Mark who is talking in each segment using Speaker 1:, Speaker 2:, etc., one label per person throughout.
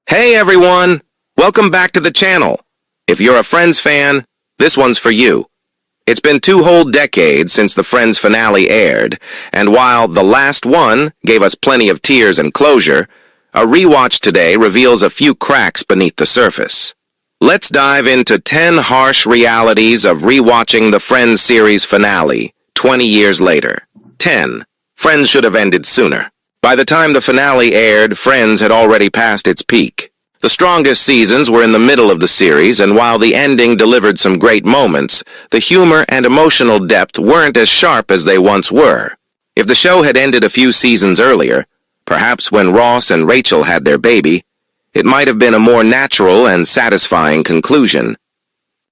Speaker 1: Hey everyone! Welcome back to the channel. If you're a Friends fan, this one's for you. It's been 2 whole decades since the Friends finale aired, and while the last one gave us plenty of tears and closure, a rewatch today reveals a few cracks beneath the surface. Let's dive into 10 harsh realities of rewatching the Friends series finale, 20 years later. 10. Friends should have ended sooner. By the time the finale aired, Friends had already passed its peak. The strongest seasons were in the middle of the series, and while the ending delivered some great moments, the humor and emotional depth weren't as sharp as they once were. If the show had ended a few seasons earlier, perhaps when Ross and Rachel had their baby, it might have been a more natural and satisfying conclusion.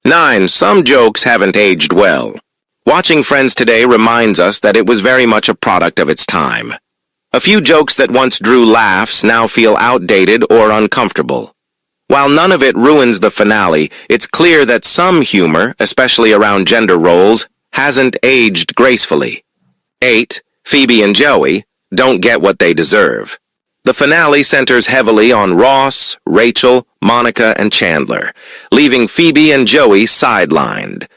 Speaker 1: 9. Some jokes haven't aged well. Watching Friends today reminds us that it was very much a product of its time. A few jokes that once drew laughs now feel outdated or uncomfortable. While none of it ruins the finale, it's clear that some humor, especially around gender roles, hasn't aged gracefully. 8. Phoebe and Joey don't get what they deserve. The finale centers heavily on Ross, Rachel, Monica, and Chandler, leaving Phoebe and Joey sidelined.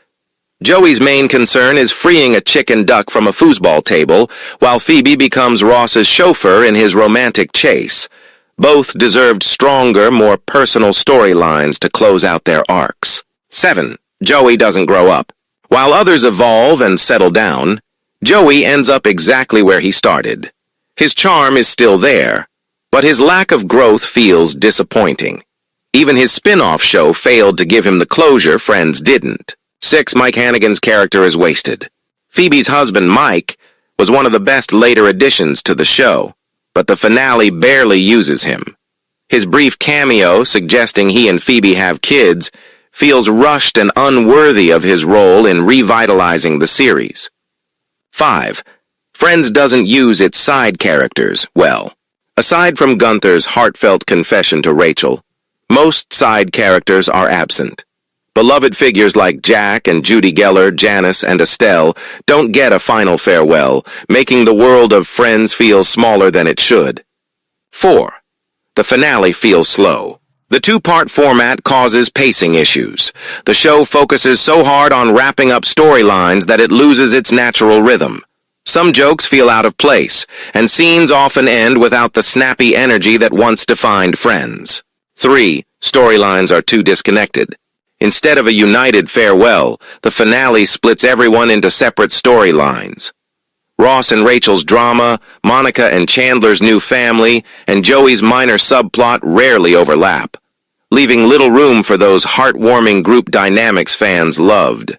Speaker 1: Joey's main concern is freeing a chicken duck from a foosball table, while Phoebe becomes Ross's chauffeur in his romantic chase. Both deserved stronger, more personal storylines to close out their arcs. 7. Joey doesn't grow up. While others evolve and settle down, Joey ends up exactly where he started. His charm is still there, but his lack of growth feels disappointing. Even his spin-off show failed to give him the closure Friends didn't. 6. Mike Hannigan's character is wasted. Phoebe's husband, Mike, was one of the best later additions to the show, but the finale barely uses him. His brief cameo, suggesting he and Phoebe have kids, feels rushed and unworthy of his role in revitalizing the series. 5. Friends doesn't use its side characters well. Aside from Gunther's heartfelt confession to Rachel, most side characters are absent. Beloved figures like Jack and Judy Geller, Janice, and Estelle don't get a final farewell, making the world of Friends feel smaller than it should. 4. The finale feels slow. The 2-part format causes pacing issues. The show focuses so hard on wrapping up storylines that it loses its natural rhythm. Some jokes feel out of place, and scenes often end without the snappy energy that once defined Friends. 3. Storylines are too disconnected. Instead of a united farewell, the finale splits everyone into separate storylines. Ross and Rachel's drama, Monica and Chandler's new family, and Joey's minor subplot rarely overlap, leaving little room for those heartwarming group dynamics fans loved.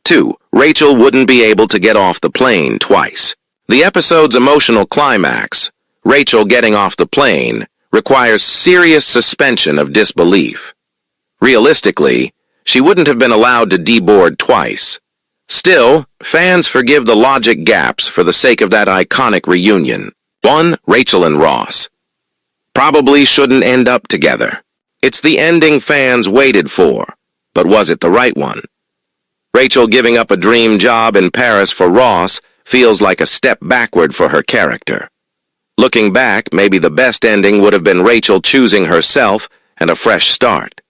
Speaker 1: 2. Rachel wouldn't be able to get off the plane twice. The episode's emotional climax, Rachel getting off the plane, requires serious suspension of disbelief. Realistically, she wouldn't have been allowed to deboard twice. Still, fans forgive the logic gaps for the sake of that iconic reunion. 1. Rachel and Ross probably shouldn't end up together. It's the ending fans waited for, but was it the right one? Rachel giving up a dream job in Paris for Ross feels like a step backward for her character. Looking back, maybe the best ending would have been Rachel choosing herself and a fresh start.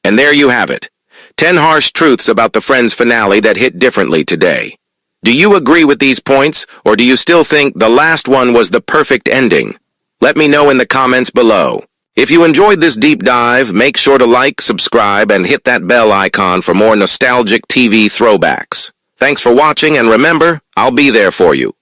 Speaker 1: And there you have it. 10 harsh truths about the Friends finale that hit differently today. Do you agree with these points, or do you still think the last one was the perfect ending? Let me know in the comments below. If you enjoyed this deep dive, make sure to like, subscribe, and hit that bell icon for more nostalgic TV throwbacks. Thanks for watching, and remember, I'll be there for you.